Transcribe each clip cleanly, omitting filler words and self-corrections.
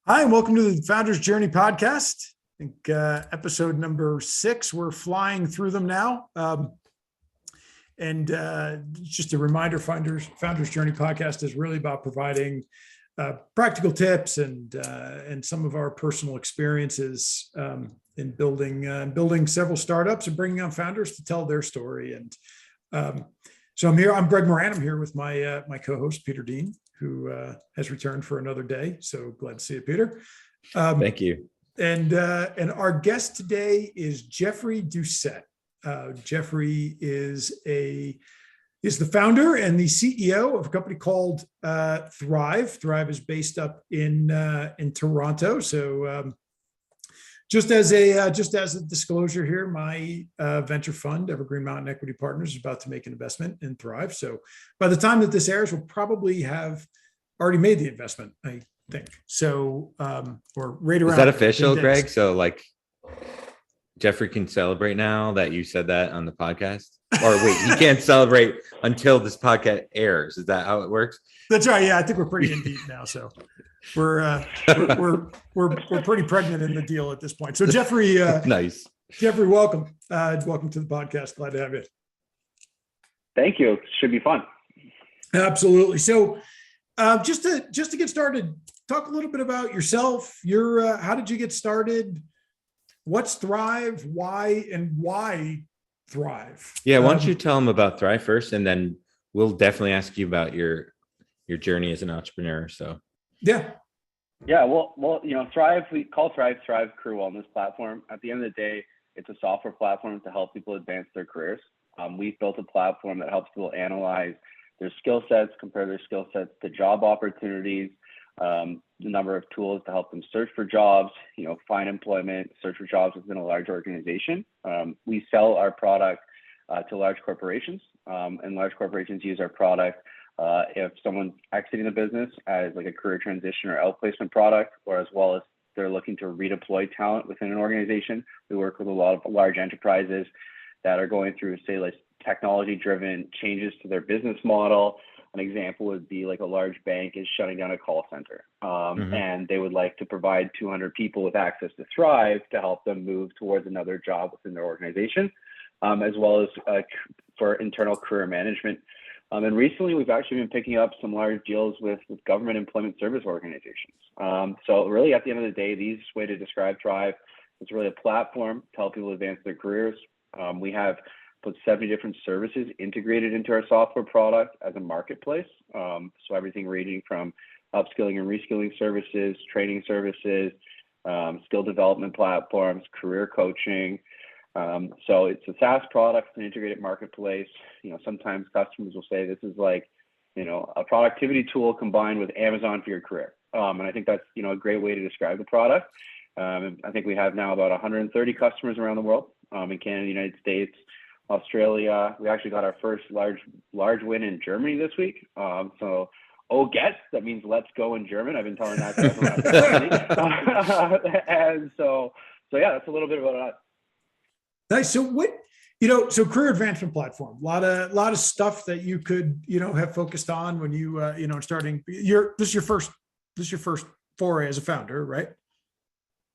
Hi, and welcome to the Founders Journey podcast. I think episode number 6. We're flying through them now. And just a reminder, Founders Journey podcast is really about providing practical tips and some of our personal experiences in building several startups and bringing on founders to tell their story. And so I'm here. I'm Greg Moran. I'm here with my co-host Peter Dean, who has returned for another day. So glad to see you, Peter. Thank you. And our guest today is Jeffrey Doucet. Jeffrey is the founder and the CEO of a company called Thrive. Thrive is based up in Toronto. So just as a disclosure here, my venture fund, Evergreen Mountain Equity Partners, is about to make an investment in Thrive. So by the time that this airs, we'll probably have already made the investment, I think. So, or right around. Is that official, Greg? So like Jeffrey can celebrate now that you said that on the podcast? Or wait, he can't celebrate until this podcast airs. Is that how it works? That's right. Yeah, I think we're pretty in deep now. So we're pretty pregnant in the deal at this point. So Jeffrey, nice. Jeffrey, welcome. Welcome to the podcast. Glad to have you. Thank you. Should be fun. Absolutely. So just to get started, talk a little bit about yourself. How did you get started? What's Thrive? Why Thrive? Yeah, why don't you tell them about Thrive first, and then we'll definitely ask you about your journey as an entrepreneur. So yeah. Well, Thrive, we call Thrive Career Wellness Platform. At the end of the day, it's a software platform to help people advance their careers. We've built a platform that helps people analyze their skill sets, compare their skill sets to job opportunities, the number of tools to help them search for jobs, find employment, search for jobs within a large organization. We sell our product to large corporations, and large corporations use our product if someone's exiting the business as like a career transition or outplacement product, or as well as they're looking to redeploy talent within an organization. We work with a lot of large enterprises that are going through, say, like technology-driven changes to their business model. An example would be like a large bank is shutting down a call center, and they would like to provide 200 people with access to Thrive to help them move towards another job within their organization, as well as for internal career management. And recently, we've actually been picking up some large deals with government employment service organizations. So really, at the end of the day, the easiest way to describe Thrive is really a platform to help people advance their careers. We have put 70 different services integrated into our software product as a marketplace. So everything ranging from upskilling and reskilling services, training services, skill development platforms, career coaching. So it's a SaaS product, it's an integrated marketplace. Sometimes customers will say this is like, a productivity tool combined with Amazon for your career. And I think that's, a great way to describe the product. I think we have now about 130 customers around the world, in Canada, United States, Australia. We actually got our first large win in Germany this week. So, geht's, that means let's go in German. I've been telling that to everyone. And so yeah, that's a little bit about us. Nice. So so career advancement platform, a lot of stuff that you could, have focused on when you, starting this is your first foray as a founder, right?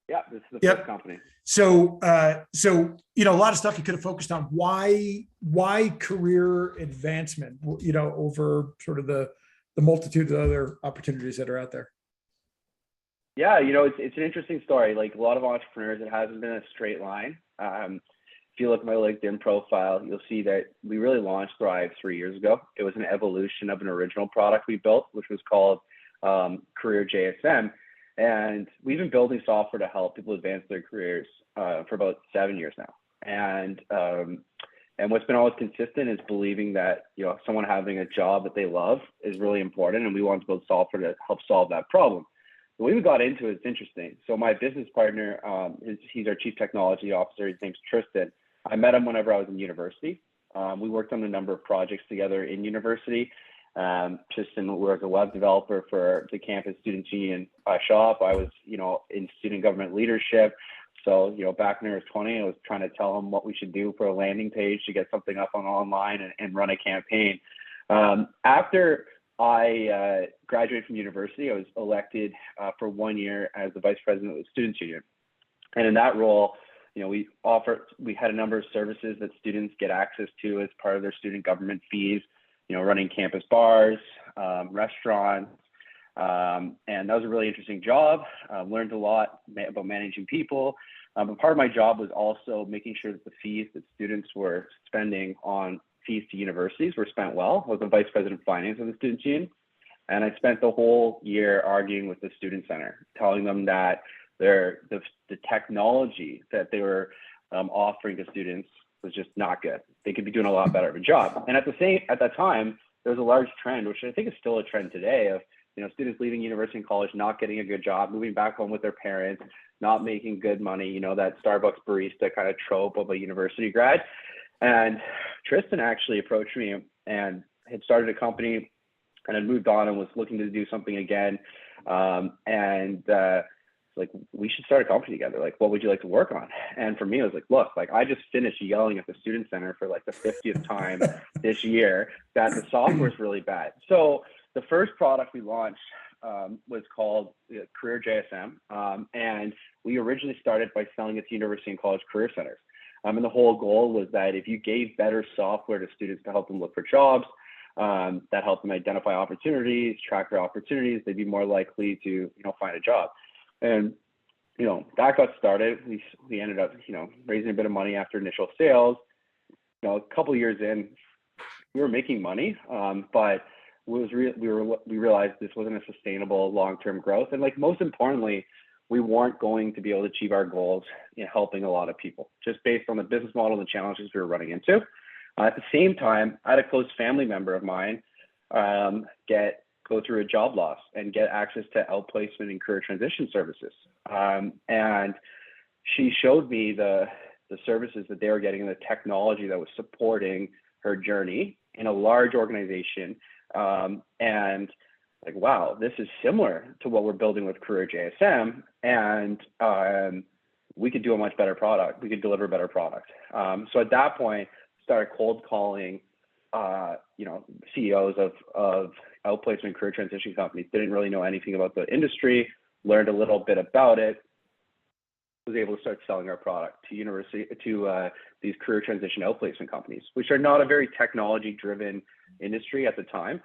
Yeah, this is the first company. So, a lot of stuff you could have focused on. Why career advancement, over sort of the multitude of other opportunities that are out there? Yeah, it's an interesting story. Like a lot of entrepreneurs, it hasn't been a straight line. If you look at my LinkedIn profile, you'll see that we really launched Thrive 3 years ago. It was an evolution of an original product we built, which was called Career JSM. And we've been building software to help people advance their careers for about 7 years now. And what's been always consistent is believing that someone having a job that they love is really important, and we want to build software to help solve that problem. The way we got into it's interesting. So my business partner, he's our chief technology officer. His name's Tristan. I met him whenever I was in university. We worked on a number of projects together in university. Tristan was a web developer for the campus student union shop. I was, in student government leadership. So, back when I was 20, I was trying to tell him what we should do for a landing page to get something up on online and run a campaign. After I graduated from university. I was elected for 1 year as the vice president of the Students Union. And in that role, we had a number of services that students get access to as part of their student government fees, running campus bars, restaurants. And that was a really interesting job. Learned a lot about managing people. But part of my job was also making sure that the fees that students were spending on fees to universities were spent well. I was the vice president of finance of the Students Union. And I spent the whole year arguing with the Student Center, telling them that the technology that they were offering to students was just not good. They could be doing a lot better of a job. And at that time, there was a large trend, which I think is still a trend today, of students leaving university and college, not getting a good job, moving back home with their parents, not making good money, that Starbucks barista kind of trope of a university grad. And Tristan actually approached me and had started a company and had moved on and was looking to do something again. Like, we should start a company together. Like, what would you like to work on? And for me, I was like, look, I just finished yelling at the Student Center for the 50th time this year that the software is really bad. So the first product we launched was called Career JSM. And we originally started by selling it to university and college career centers. And the whole goal was that if you gave better software to students to help them look for jobs, that helped them identify opportunities, track their opportunities, they'd be more likely to, find a job. And, that got started. We ended up, raising a bit of money after initial sales. A couple of years in, we were making money, but we realized this wasn't a sustainable long-term growth. And most importantly, we weren't going to be able to achieve our goals in helping a lot of people, just based on the business model and the challenges we were running into. At the same time, I had a close family member of mine go through a job loss and get access to outplacement and career transition services. And she showed me the services that they were getting and the technology that was supporting her journey in a large organization. And wow, this is similar to what we're building with Career JSM. And we could do a much better product. We could deliver a better product. So at that point, started cold calling, CEOs of outplacement career transition companies. Didn't really know anything about the industry, learned a little bit about it, was able to start selling our product to these career transition outplacement companies, which are not a very technology-driven industry at the time.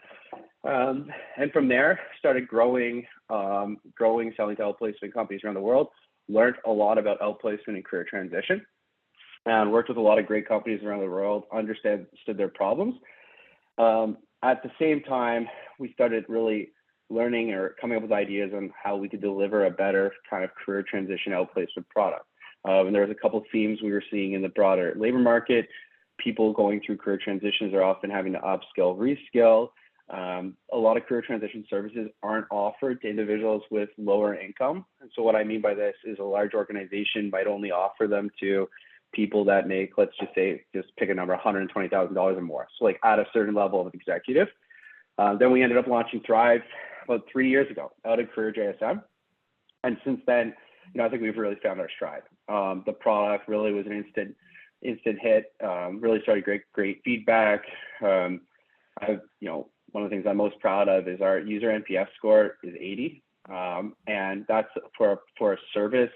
And from there, started growing, selling to outplacement companies around the world, learned a lot about outplacement and career transition, and worked with a lot of great companies around the world, understood their problems. At the same time, we started really learning or coming up with ideas on how we could deliver a better kind of career transition outplacement product. And there was a couple of themes we were seeing in the broader labor market. People going through career transitions are often having to upskill, reskill. A lot of career transition services aren't offered to individuals with lower income. And so what I mean by this is a large organization might only offer them to people that make, let's just say, just pick a number, $120,000 or more. So at a certain level of executive. Then we ended up launching Thrive about 3 years ago out of Career JSM. And since then, I think we've really found our stride. The product really was an instant hit, really started great feedback. One of the things I'm most proud of is our user NPS score is 80. And that's for a service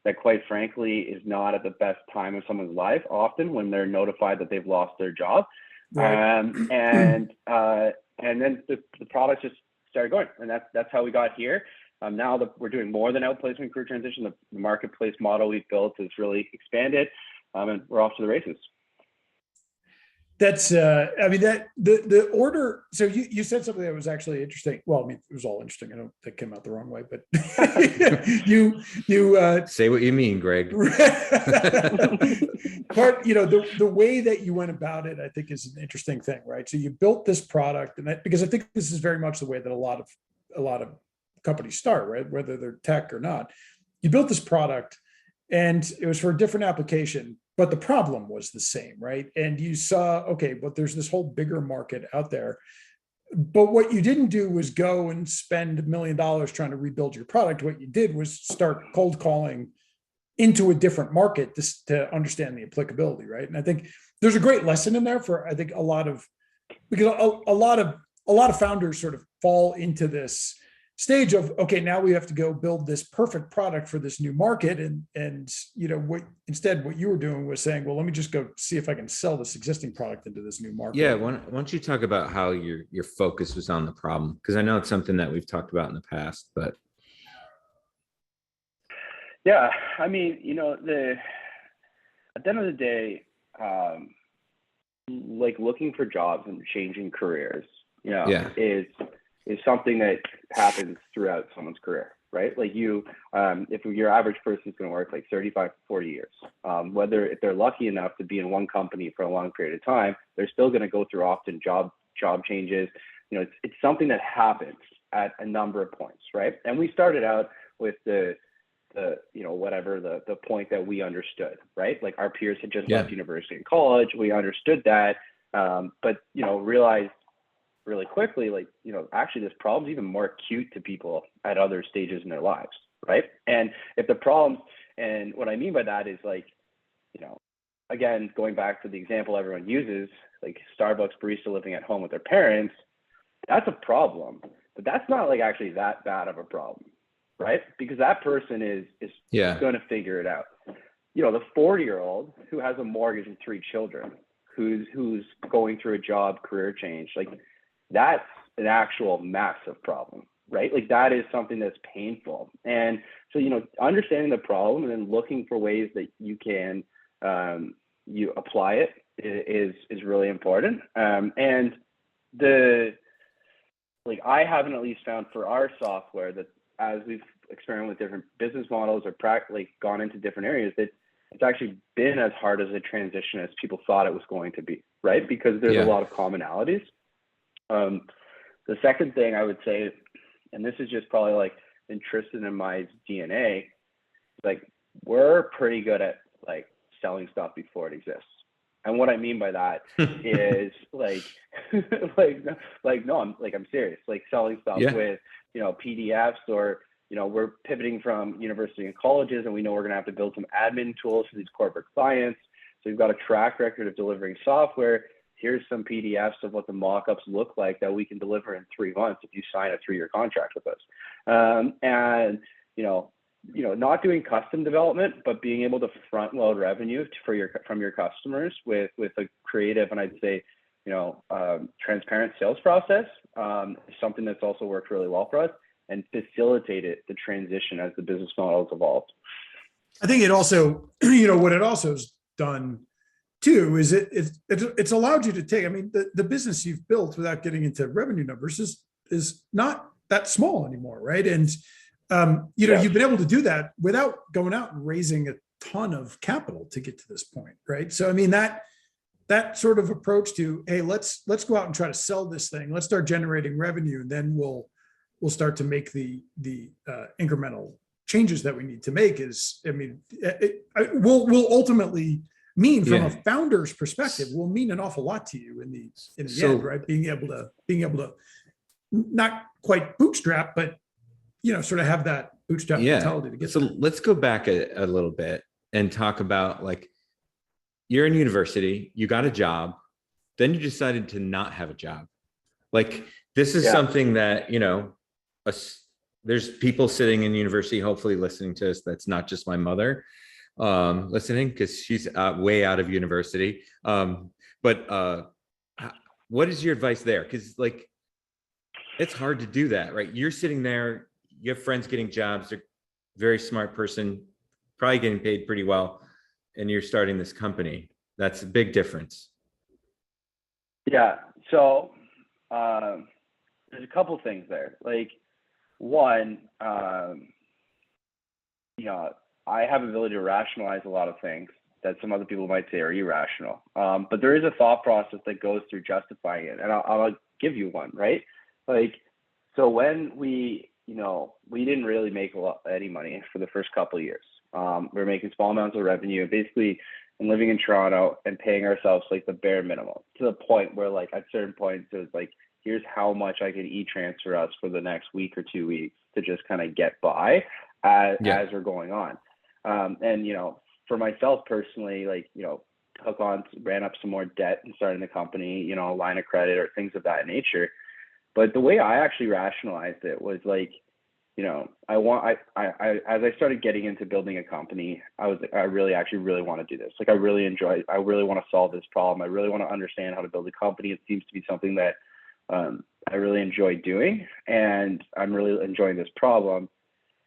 that, quite frankly, is not at the best time of someone's life, often when they're notified that they've lost their job. Right. And then the product just started going, and that's how we got here. Now that we're doing more than outplacement career transition, the marketplace model we've built has really expanded, and we're off to the races. That's, the order. So you said something that was actually interesting. Well, it was all interesting. I don't think it came out the wrong way, but you say what you mean, Greg. The way that you went about it, I think, is an interesting thing, right? So you built this product, and because I think this is very much the way that a lot of companies start, right? Whether they're tech or not. You built this product, and it was for a different application, but the problem was the same, right? And you saw, okay, but there's this whole bigger market out there. But what you didn't do was go and spend $1 million trying to rebuild your product. What you did was start cold calling into a different market to understand the applicability, right? And I think there's a great lesson in there for, I think, because a lot of a lot of founders sort of fall into this stage of, okay, now we have to go build this perfect product for this new market. And what you were doing was saying, well, let me just go see if I can sell this existing product into this new market. Yeah. Why don't you talk about how your focus was on the problem? Because I know it's something that we've talked about in the past, but. Yeah. I mean, at the end of the day, like looking for jobs and changing careers, is something that happens throughout someone's career, right? Like if your average person is going to work like 35 to 40 years, whether if they're lucky enough to be in one company for a long period of time, they're still going to go through often job changes. It's something that happens at a number of points, right? And we started out with the point that we understood, right? Like our peers had just left university and college. We understood that, but realized really quickly, actually this problem's even more acute to people at other stages in their lives, right? And if the problem, and what I mean by that is again, going back to the example everyone uses, like Starbucks barista living at home with their parents, that's a problem, but that's not like actually that bad of a problem, right? Because that person is going to figure it out. The 40-year-old who has a mortgage and 3 children, who's going through a job career change, like that's an actual massive problem, right? Like that is something that's painful. And so, understanding the problem and then looking for ways that you can you apply it is really important. And I haven't at least found for our software that as we've experimented with different business models or practically gone into different areas, that it's actually been as hard as a transition as people thought it was going to be, right? Because there's a lot of commonalities. The second thing I would say, and this is just probably like intrinsic in my DNA, like we're pretty good at like selling stuff before it exists. And what I mean by that is I'm serious, like selling stuff with, PDFs or, we're pivoting from university and colleges and we know we're going to have to build some admin tools for these corporate clients. So we've got a track record of delivering software. Here's some PDFs of what the mock-ups look like that we can deliver in 3 months if you sign a 3-year contract with us. And, not doing custom development, but being able to front load revenue from your customers with a creative and I'd say, transparent sales process, something that's also worked really well for us and facilitated the transition as the business model has evolved. I think it also, what it also has done too is it's allowed you to take, I mean, the business you've built without getting into revenue numbers is not that small anymore, right? And you've been able to do that without going out and raising a ton of capital to get to this point, right? So I mean that sort of approach to, hey, let's go out and try to sell this thing. Let's start generating revenue, and then we'll start to make the incremental changes that we need to make. Will ultimately mean from a founder's perspective will mean an awful lot to you in the end, right? Being able to not quite bootstrap, but sort of have that bootstrap mentality to get so there. Let's go back a little bit and talk about like you're in university, you got a job, then you decided to not have a job. Like this is something that there's people sitting in university hopefully listening to us that's not just my mother listening because she's way out of university. But what is your advice there? Because like it's hard to do that, right? You're sitting there, you have friends getting jobs, they're very smart person, probably getting paid pretty well, and you're starting this company. That's a big difference. Yeah. So there's a couple things there. Like one, I have ability to rationalize a lot of things that some other people might say are irrational. But there is a thought process that goes through justifying it. And I'll give you one, right? Like, so when we didn't really make any money for the first couple of years. We were making small amounts of revenue, basically, and living in Toronto and paying ourselves like the bare minimum to the point where like at certain points it was like, here's how much I could e-transfer us for the next week or 2 weeks to just kind of get by as we're going on. And, for myself personally, like, ran up some more debt and starting the company, a line of credit or things of that nature. But the way I actually rationalized it was like, you know, I as I started getting into building a company, I was like, I really want to do this. Like, I really want to solve this problem. I really want to understand how to build a company. It seems to be something that I really enjoy doing, and I'm really enjoying this problem.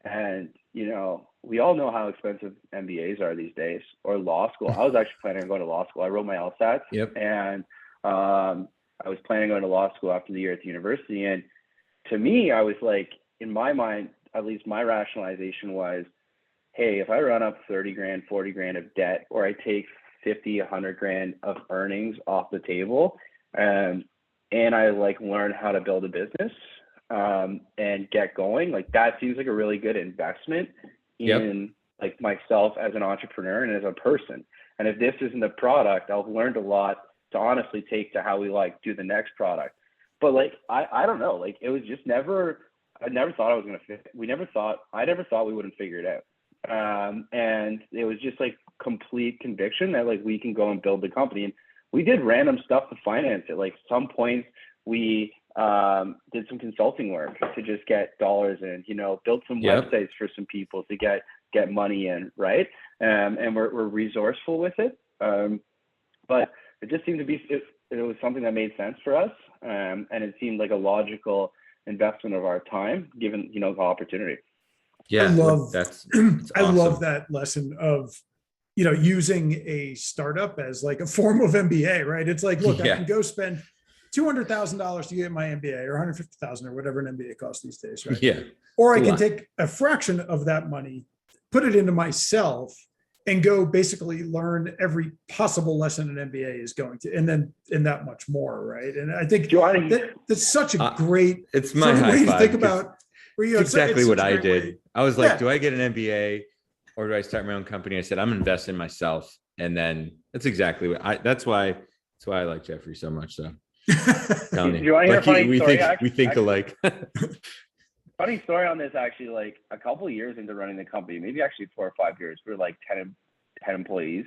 And, you know, we all know how expensive MBAs are these days, or law school. I was actually planning on going to law school. I wrote my LSAT, and I was planning on going to law school after the year at the university. And to me, I was like, in my mind, at least my rationalization was, hey, if I run up 30 grand, 40 grand of debt, or I take 50, 100 grand of earnings off the table, and I like learn how to build a business and get going, like that seems like a really good investment in like myself as an entrepreneur and as a person. And if this isn't a product, I've learned a lot to honestly take to how we like do the next product. But like, I don't know, like it was just I never thought I was going to fit. I never thought we wouldn't figure it out. And it was just like complete conviction that like we can go and build the company. And we did random stuff to finance it. Like some points we did some consulting work to just get dollars in, you know, built some websites for some people to get money in. Right. And we're resourceful with it. But it just seemed to be, it was something that made sense for us. And it seemed like a logical investment of our time, given, you know, the opportunity. I love that's awesome. I love that lesson of, you know, using a startup as like a form of MBA, right? It's like, look, I can go spend $200,000 to get my MBA, or 150,000 or whatever an MBA costs these days, right? Yeah. Or I can take a fraction of that money, put it into myself, and go basically learn every possible lesson an MBA is going to, and then that much more, right? And I think that's such a great, it's my way to think about. You know, exactly what I did. I was like, do I get an MBA or do I start my own company? I said, I'm investing in myself, and then that's exactly what that's why I like Jeffrey so much. So, do you want to hear a funny story? We think alike. Funny story on this, actually, like a couple of years into running the company, maybe actually 4 or 5 years, we were like 10 employees.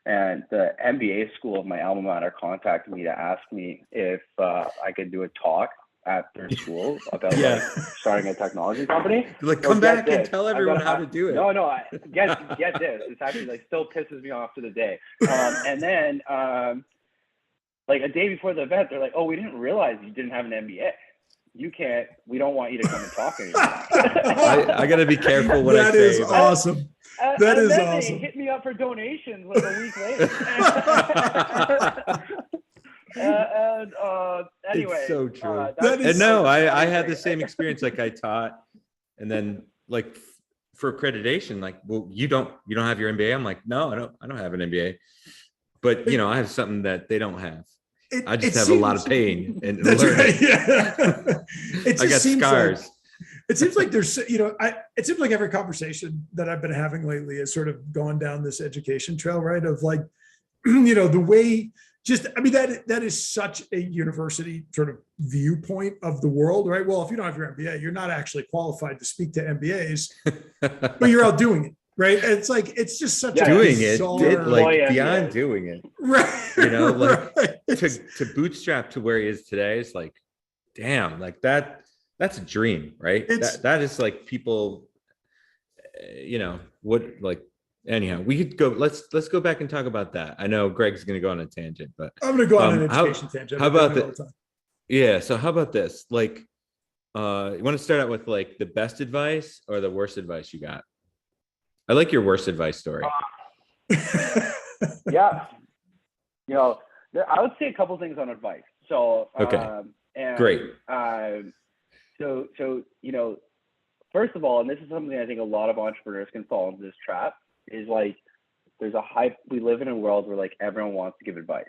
And the MBA school of my alma mater contacted me to ask me if I could do a talk at their school about like starting a technology company. Like, come back and tell everyone how to do it. No, get this. It's actually like still pisses me off to the day. And then like a day before the event, they're like, oh, we didn't realize you didn't have an MBA. We don't want you to come and talk anymore. I got to be careful what I say. That is awesome. That is awesome. They hit me up for donations like a week later. Anyway, it's so true. I had the same experience. Like I taught, and then like for accreditation, like, well, you don't have your MBA. I'm like, no, I don't have an MBA, but you know, I have something that they don't have. I just have a lot of pain and learning. Right, yeah. I got scars. It seems like there's, you know, it seems like every conversation that I've been having lately has sort of gone down this education trail, right? Of like, you know, the way that is such a university sort of viewpoint of the world, right? Well, if you don't have your MBA, you're not actually qualified to speak to MBAs, but you're out doing it. Right. It's like, it's just such a bizarre, beyond doing it. Right. You know, like to bootstrap to where he is today is like, damn, like that's a dream, right? That is like people, you know, anyhow, we could go, let's go back and talk about that. I know Greg's going to go on a tangent, but I'm going to go on an education tangent. How about that? Yeah. So how about this? Like, you want to start out with like the best advice or the worst advice you got? I like your worst advice story. Yeah. You know, I would say a couple things on advice. So, great. So, you know, first of all, and this is something I think a lot of entrepreneurs can fall into this trap, is like, we live in a world where like everyone wants to give advice.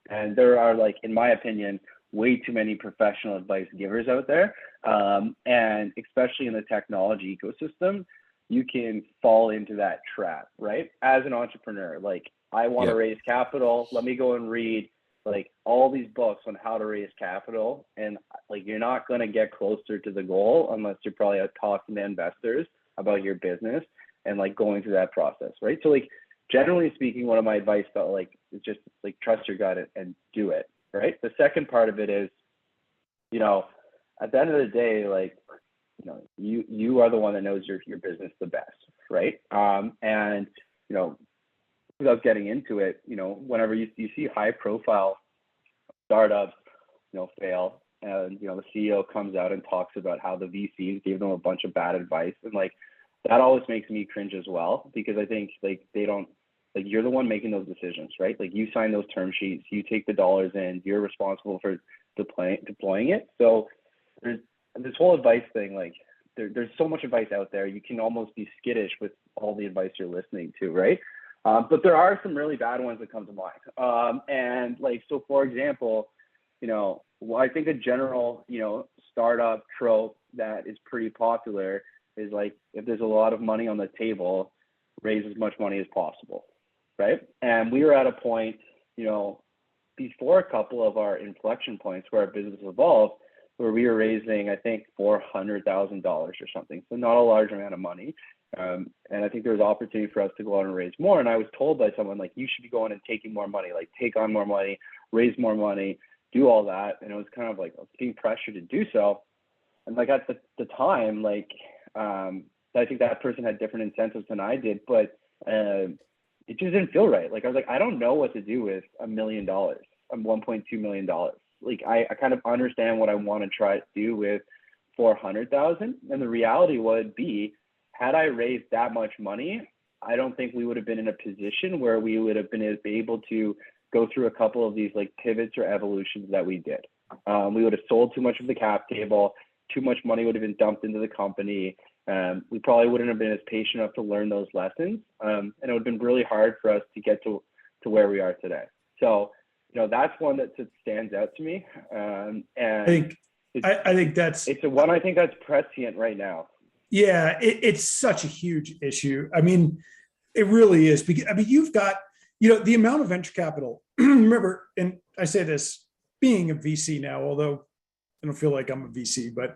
And there are like, in my opinion, way too many professional advice givers out there. And especially in the technology ecosystem, you can fall into that trap, right? As an entrepreneur, like I want to raise capital. Let me go and read like all these books on how to raise capital. And like, you're not going to get closer to the goal unless you're probably out talking to investors about your business and like going through that process, right? So like, generally speaking, one of my advice felt like is just like trust your gut and do it, right? The second part of it is, you know, at the end of the day, like, you are the one that knows your business the best, right? And without getting into it, whenever you see high profile startups, fail, and the CEO comes out and talks about how the VCs gave them a bunch of bad advice, and like that always makes me cringe as well, because I think like they don't, like, you're the one making those decisions, right? Like, you sign those term sheets, you take the dollars in, you're responsible for deploying it. So there's this whole advice thing, like there's so much advice out there, you can almost be skittish with all the advice you're listening to, right? But there are some really bad ones that come to mind. And like, so for example, I think a general, startup trope that is pretty popular is like, if there's a lot of money on the table, raise as much money as possible, right? And we were at a point, before a couple of our inflection points where our business evolved, where we were raising, I think, $400,000 or something. So not a large amount of money. And I think there was opportunity for us to go out and raise more. And I was told by someone, like, you should be going and taking more money, like take on more money, raise more money, do all that. And it was kind of like I was being pressured to do so. And like at the time, like, I think that person had different incentives than I did, but it just didn't feel right. Like, I was like, I don't know what to do with $1 million, $1.2 million. Like, I kind of understand what I want to try to do with 400,000. And the reality would be, had I raised that much money, I don't think we would have been in a position where we would have been able to go through a couple of these like pivots or evolutions that we did. We would have sold too much of the cap table, too much money would have been dumped into the company. We probably wouldn't have been as patient enough to learn those lessons. And it would have been really hard for us to get to where we are today. So, that's one that stands out to me. And I think that's one I think that's prescient right now. Yeah, it's such a huge issue. I mean, it really is, because I mean, you've got, the amount of venture capital. Remember, and I say this being a VC now, although I don't feel like I'm a VC, but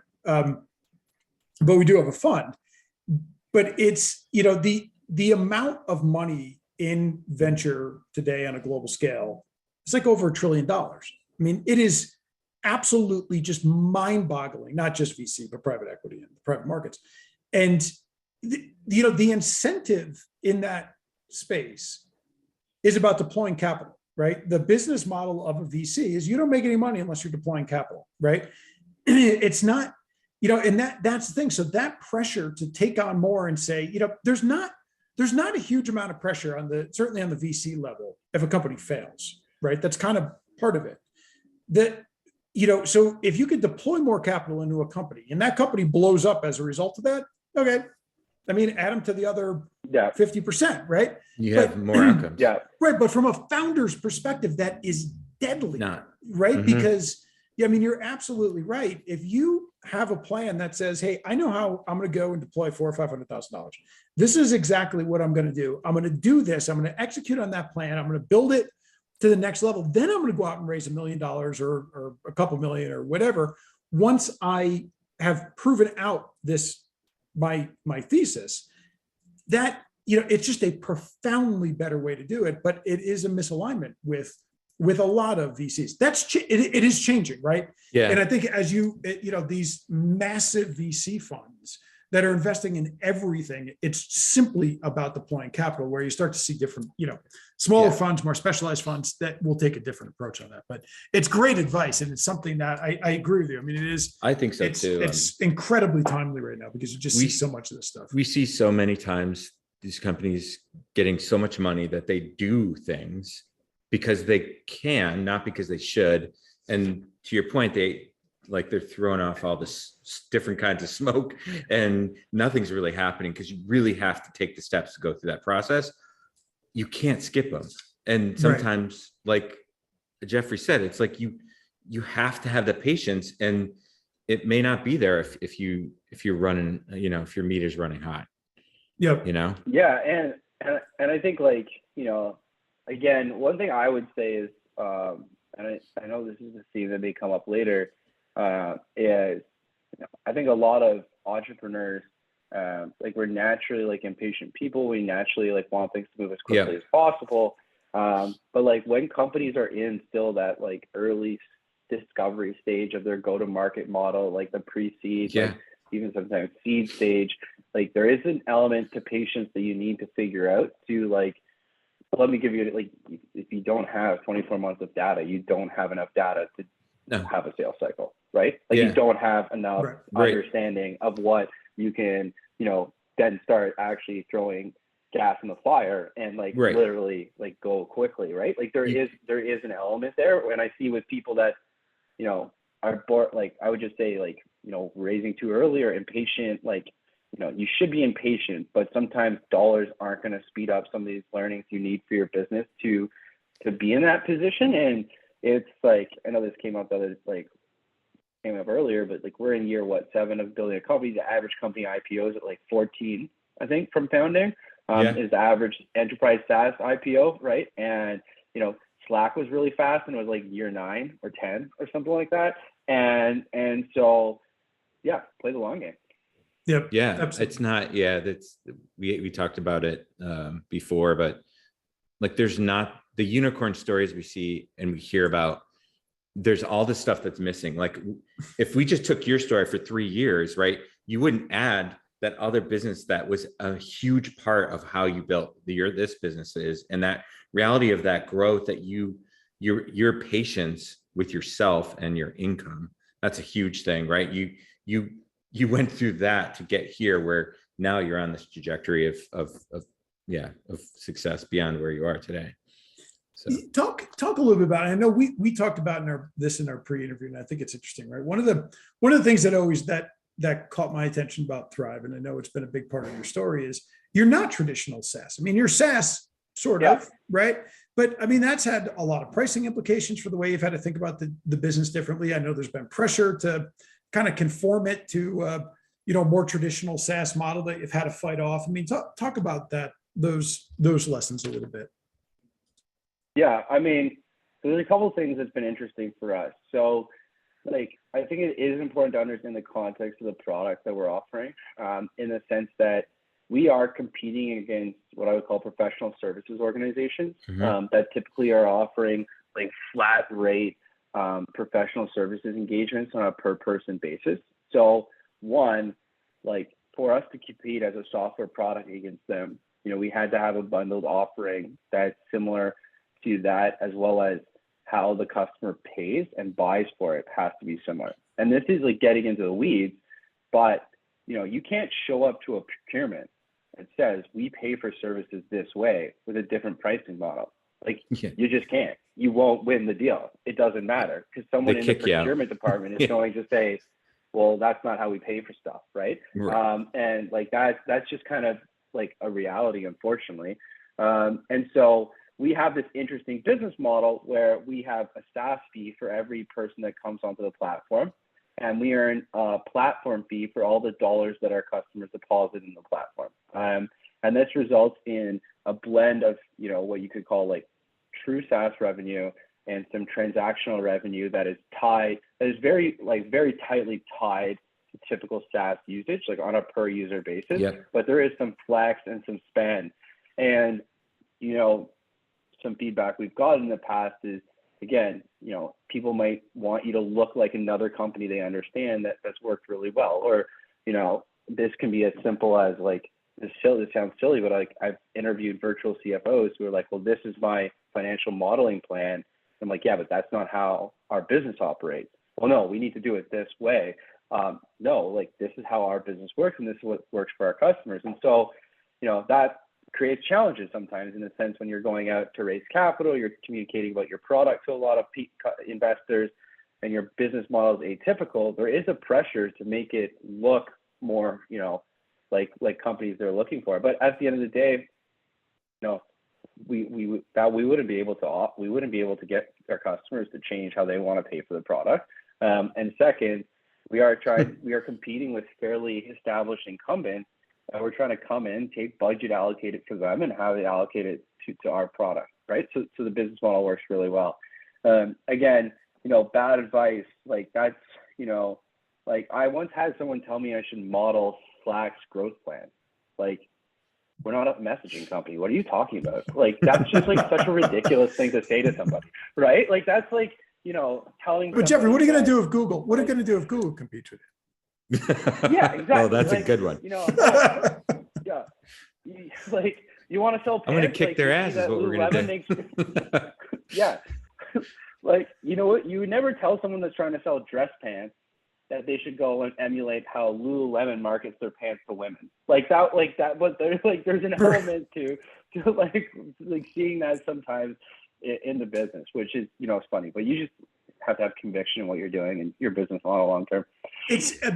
we do have a fund. But it's, the amount of money in venture today on a global scale, it's like over $1 trillion. I mean, it is absolutely just mind-boggling, not just VC, but private equity and private markets. And the incentive in that space is about deploying capital, right? The business model of a VC is you don't make any money unless you're deploying capital, right? It's not, and that's the thing. So that pressure to take on more and say, there's not a huge amount of pressure certainly on the VC level if a company fails, right? That's kind of part of it. So if you could deploy more capital into a company and that company blows up as a result of that, okay. I mean, add them to the other 50%, right? You have more outcomes. Yeah. Right. But from a founder's perspective, that is deadly, right? Mm-hmm. Because, I mean, you're absolutely right. If you have a plan that says, hey, I know how I'm going to go and deploy $400,000 or $500,000. This is exactly what I'm going to do. I'm going to do this. I'm going to execute on that plan. I'm going to build it to the next level. Then I'm going to go out and raise $1 million or a couple million or whatever. Once I have proven out my thesis, that, it's just a profoundly better way to do it, but it is a misalignment with a lot of VCs. It is changing, right? Yeah. And I think as these massive VC funds that are investing in everything, it's simply about deploying capital, where you start to see different, smaller funds, more specialized funds that will take a different approach on that. But it's great advice. And it's something that I agree with you. I mean, it is. I think so too. It's incredibly timely right now, because you just see so much of this stuff. We see so many times these companies getting so much money that they do things because they can, not because they should. And to your point, they're throwing off all this different kinds of smoke and nothing's really happening, because you really have to take the steps to go through that process. You can't skip them. And sometimes, like Jeffrey said, it's like you have to have the patience, and it may not be there if you're running, if your meter's running hot. Yep. Yeah. And I think, like, again, one thing I would say is, and I know this is a theme that may come up later, is I think a lot of entrepreneurs, like, we're naturally like impatient people. We naturally like want things to move as quickly as possible. But like when companies are in still that like early discovery stage of their go-to-market model, like the pre-seed, Yeah. like even sometimes seed stage. Like there is an element to patience that you need to figure out to like, let me give you, like, if you don't have 24 months of data, you don't have enough data to No. have a sales cycle, right? Like Yeah. you don't have enough Right. understanding of what you can, then start actually throwing gas in the fire and like Right. literally like go quickly, right? Like there You- is an element there. When I see with people that, are bored, like I would just say like, raising too early or impatient, like, you should be impatient, but sometimes dollars aren't going to speed up some of these learnings you need for your business to be in that position. And it's like, I know this came up earlier, but like we're in year 7 of building a company. The average company IPOs at like 14, I think, from founding. Is the average enterprise SaaS IPO, right? And Slack was really fast and it was like year 9 or 10 or something like that. And so yeah, play the long game. Yep. Yeah, Absolutely. it's not. Yeah, that's we talked about it before, but like there's not the unicorn stories we see and we hear about. There's all this stuff that's missing. Like if we just took your story for 3 years, right, you wouldn't add that other business that was a huge part of how you built this business is, and that reality of that growth, that your patience with yourself and your income. That's a huge thing, right? You went through that to get here, where now you're on this trajectory of success beyond where you are today. So Talk a little bit about it. I know we talked about in our pre-interview, and I think it's interesting, right? One of the things that caught my attention about Thrive, and I know it's been a big part of your story, is you're not traditional SaaS. I mean, you're SaaS sort of, right? But I mean, that's had a lot of pricing implications for the way you've had to think about the business differently. I know there's been pressure to kind of conform it to more traditional SaaS model that you've had to fight off. I mean, talk about those lessons a little bit. Yeah, I mean, there's a couple of things that's been interesting for us. So, like, I think it is important to understand the context of the product that we're offering, in the sense that we are competing against what I would call professional services organizations, that typically are offering like flat rate professional services engagements on a per person basis. So one, like for us to compete as a software product against them, we had to have a bundled offering that's similar to that, as well as how the customer pays and buys for it has to be similar. And this is like getting into the weeds, but you can't show up to a procurement that says we pay for services this way with a different pricing model. Like you just can't. You won't win the deal. It doesn't matter, because someone in the procurement department is going to say, well, that's not how we pay for stuff, right? And like that's just kind of like a reality, unfortunately. And so we have this interesting business model where we have a SaaS fee for every person that comes onto the platform, and we earn a platform fee for all the dollars that our customers deposit in the platform. And this results in a blend of, what you could call like true SaaS revenue and some transactional revenue that is very tightly tied to typical SaaS usage, like on a per user basis. But there is some flex and some spend. And, some feedback we've gotten in the past is, again, people might want you to look like another company they understand that's worked really well. Or, this can be as simple as like, this sounds silly, but like I've interviewed virtual CFOs who are like, well, this is my financial modeling plan. I'm like, yeah, but that's not how our business operates. Well, no, we need to do it this way. No, like this is how our business works, and this is what works for our customers. And so, that creates challenges sometimes, in the sense when you're going out to raise capital, you're communicating about your product to a lot of investors, and your business model is atypical. There is a pressure to make it look more, like companies they're looking for. But at the end of the day, we wouldn't be able to get our customers to change how they want to pay for the product. And second, we are competing with fairly established incumbents. We're trying to come in, take budget, allocate it for them, and have it allocated to our product, right? So the business model works really well. Again, bad advice, like that's, like I once had someone tell me I should model Slack's growth plan. Like, we're not a messaging company. What are you talking about? Like, that's just like such a ridiculous thing to say to somebody, right? Like, that's like, telling. But Jeffrey, what are you going to do if Google? What are you going to do if Google competes with Yeah, exactly. Oh, that's a good one. Yeah, you want to sell pants? I'm going to kick their ass is what we're going to do. Yeah. You what? You would never tell someone that's trying to sell dress pants that they should go and emulate how Lululemon markets their pants to women. But there's an element to seeing that sometimes in the business, which is, it's funny, but you just have to have conviction in what you're doing and your business model long term. It's a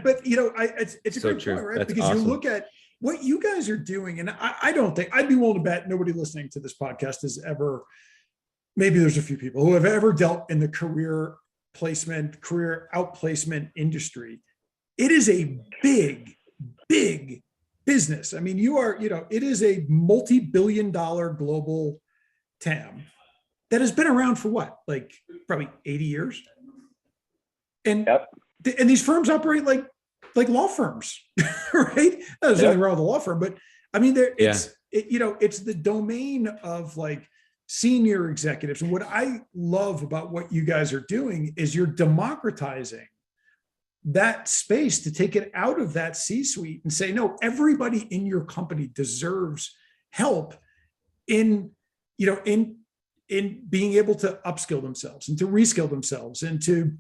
So great true. point, right? That's Because awesome. you look at what you guys are doing, and I don't think, I'd be willing to bet nobody listening to this podcast has ever, maybe there's a few people who have ever dealt in the career outplacement industry. It is a big business. I mean, it is a multi-billion-dollar global TAM that has been around for what, like probably 80 years. And Yep. And these firms operate like law firms, right? There's nothing wrong with a law firm, but I mean, it's the domain of like senior executives. And what I love about what you guys are doing is you're democratizing that space to take it out of that C-suite and say, no, everybody in your company deserves help in being able to upskill themselves and to reskill themselves and to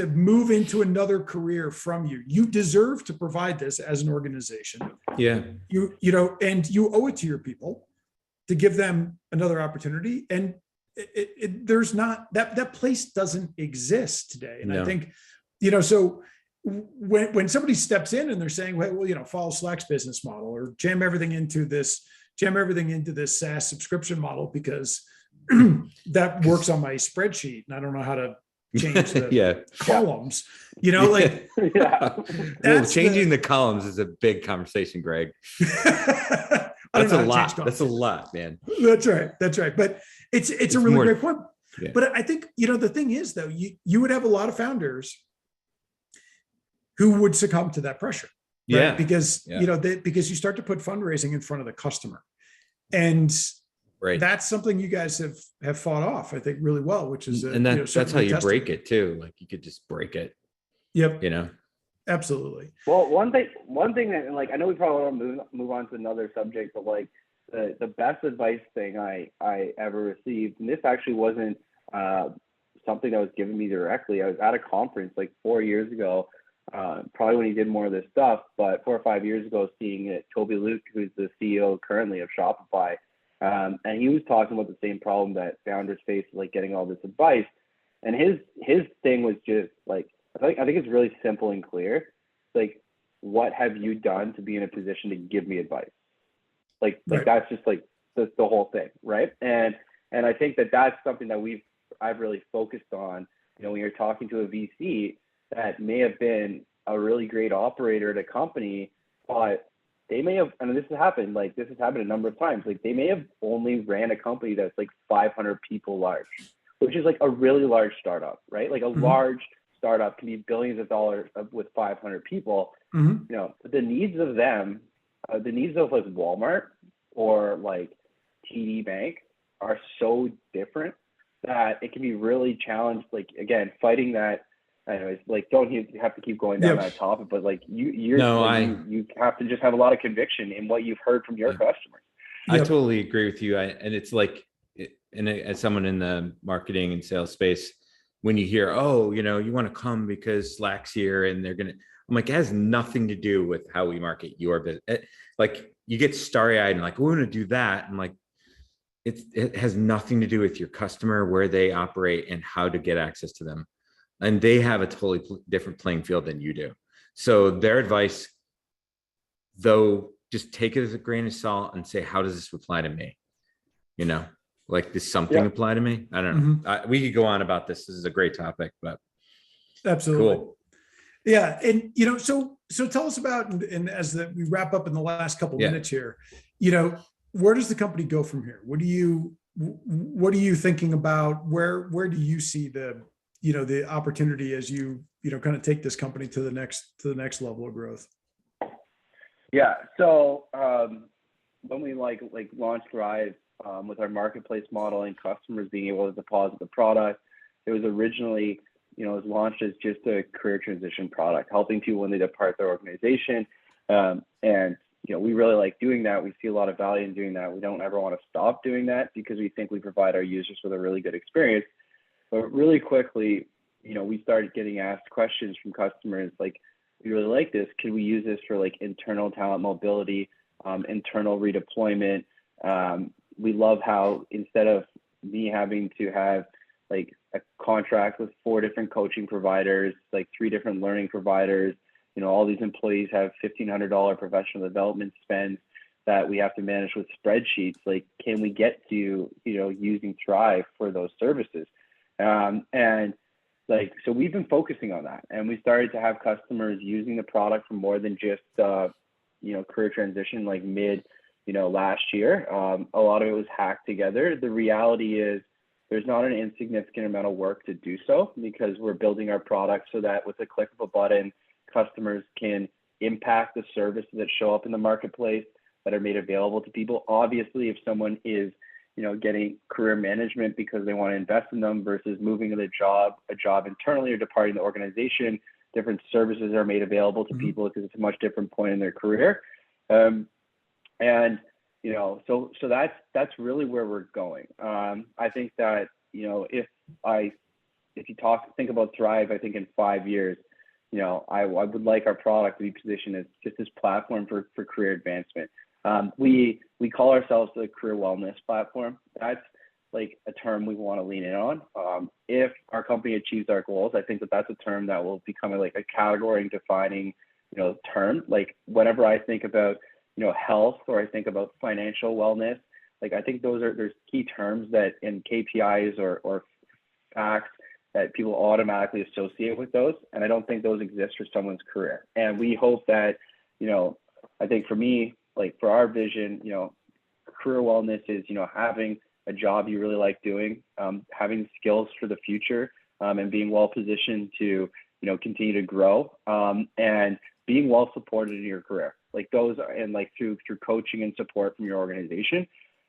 move into another career from you. You deserve to provide this as an organization. Yeah. And you owe it to your people to give them another opportunity. And there's not that place doesn't exist today. And I think, so when somebody steps in and they're saying, well, follow Slack's business model or jam everything into this SaaS subscription model because that works on my spreadsheet and I don't know how to change the columns, Well, changing the columns is a big conversation, Greg. That's a lot, man. That's right. But it's a really great point. Yeah. But I think, the thing is though, you would have a lot of founders who would succumb to that pressure. Right? Yeah. Because, because you start to put fundraising in front of the customer. And that's something you guys have fought off, I think, really well, which is, that's how you break it too. Like you could just break it. Yep. Absolutely. Well, one thing that I know we probably want to move on to another subject, but the best advice thing I ever received, and this actually wasn't something that was given me directly. I was at a conference 4 years ago, probably when he did more of this stuff, but 4 or 5 years ago, seeing it, Toby Luke, who's the CEO currently of Shopify, and he was talking about the same problem that founders face, getting all this advice. And his thing was just I think it's really simple and clear. What have you done to be in a position to give me advice? That's just the whole thing, right? And I think that's something that I've really focused on. When you're talking to a VC that may have been a really great operator at a company, but they may have, and this has happened a number of times. They may have only ran a company that's 500 people large, which is a really large startup, right? A large startup can be billions of dollars with 500 people. The needs of them, the needs of Walmart or TD Bank are so different that it can be really challenged. Again, fighting that. Anyways, don't you have to keep going down that topic, but you have to just have a lot of conviction in what you've heard from your customers. I totally agree with you. And it's as someone in the marketing and sales space, when you hear, you want to come because Slack's here and they're gonna, I'm it has nothing to do with how we market your business. You get starry-eyed and we're gonna do that. And it has nothing to do with your customer, where they operate and how to get access to them. And they have a totally different playing field than you do. So their advice, though, just take it as a grain of salt and say, how does this apply to me? Does something apply to me? I don't know. We could go on about this. This is a great topic, but absolutely. Cool. Yeah. And, so tell us about, and as we wrap up in the last couple minutes here, where does the company go from here? What are you thinking about? Where do you see the opportunity as you kind of take this company to the next level of growth? Yeah. So when we launched Thrive with our marketplace model and customers being able to deposit the product, it was originally, it was launched as just a career transition product, helping people when they depart their organization. And we really like doing that. We see a lot of value in doing that. We don't ever want to stop doing that because we think we provide our users with a really good experience. But really quickly, we started getting asked questions from customers like, we really like this. Could we use this for like internal talent mobility, internal redeployment? We love how instead of me having to have like a contract with 4 different coaching providers, like 3 different learning providers, all these employees have $1,500 professional development spends that we have to manage with spreadsheets. Like, can we get to, using Thrive for those services? And like, so we've been focusing on that, and we started to have customers using the product for more than just, career transition, like mid, last year. A lot of it was hacked together. The reality is there's not an insignificant amount of work to do so, because we're building our product so that with a click of a button, customers can impact the services that show up in the marketplace that are made available to people. Obviously, if someone is, getting career management because they want to invest in them versus moving to a job internally or departing the organization, different services are made available to people because it's a much different point in their career. So that's really where we're going. I think that, if you think about Thrive, I think in 5 years, I would like our product to be positioned as just this platform for career advancement. We call ourselves the career wellness platform. That's like a term we want to lean in on. If our company achieves our goals, I think that that's a term that will become like a category defining, term. Like whenever I think about, health, or I think about financial wellness, like I think there's key terms that in KPIs or facts that people automatically associate with those. And I don't think those exist for someone's career. And we hope that, I think for me, like for our vision, career wellness is, having a job you really like doing, having skills for the future, and being well positioned to, continue to grow, and being well supported in your career. Like those are, and like through coaching and support from your organization.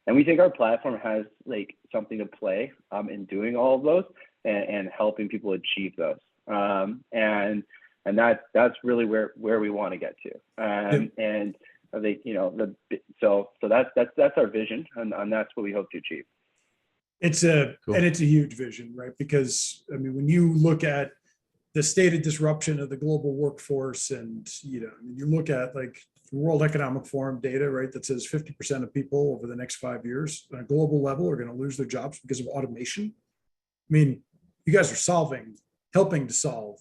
And we think our platform has like something to play in doing all of those and helping people achieve those. And that's really where we want to get to. And I think, so that's our vision, and that's what we hope to achieve. Cool. And it's a huge vision, right? Because I mean, when you look at the state of disruption of the global workforce, and you look at like the World Economic Forum data, right, that says 50% of people over the next 5 years on a global level are going to lose their jobs because of automation. I mean, you guys are helping to solve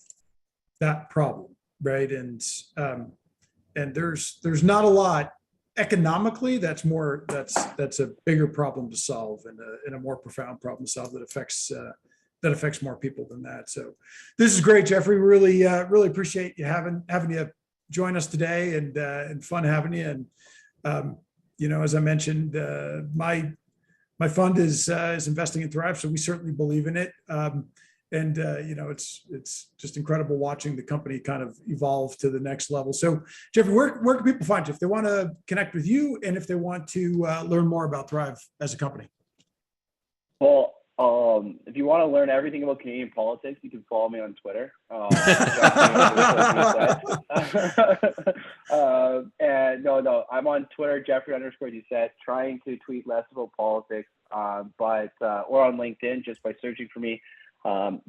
that problem, right? And there's not a lot economically that's a bigger problem to solve, and a more profound problem to solve that affects more people than that. So this is great, Jeffrey. Really appreciate you having you join us today, and fun having you. And as I mentioned, my fund is investing in Thrive, so we certainly believe in it. It's just incredible watching the company kind of evolve to the next level. So Jeffrey, where can people find you if they want to connect with you, and if they want to learn more about Thrive as a company? Well, if you want to learn everything about Canadian politics, you can follow me on Twitter. And no, I'm on Twitter, Jeffrey_Doucet, trying to tweet less about politics, or on LinkedIn just by searching for me,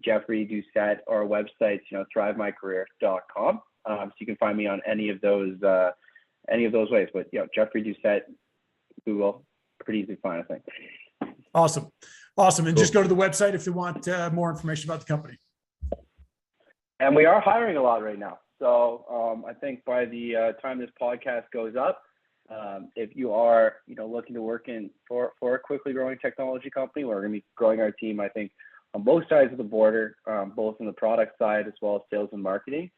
Jeffrey Doucet, or our website, thrivemycareer.com. So you can find me on any of those ways. But Jeffrey Doucet, Google, pretty easy to find, I think. Awesome. And just go to the website if you want more information about the company. And we are hiring a lot right now. So I think by the time this podcast goes up, if you are looking to work for a quickly growing technology company, we're going to be growing our team, I think, on both sides of the border, both on the product side as well as sales and marketing.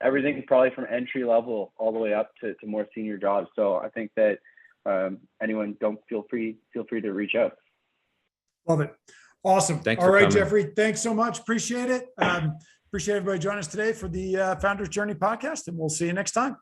Everything probably from entry level all the way up to more senior jobs. So I think that anyone, feel free to reach out. Love it. Awesome. Thanks all right, coming. Jeffrey, thanks so much. Appreciate it. Appreciate everybody joining us today for the Founders Journey podcast, and we'll see you next time.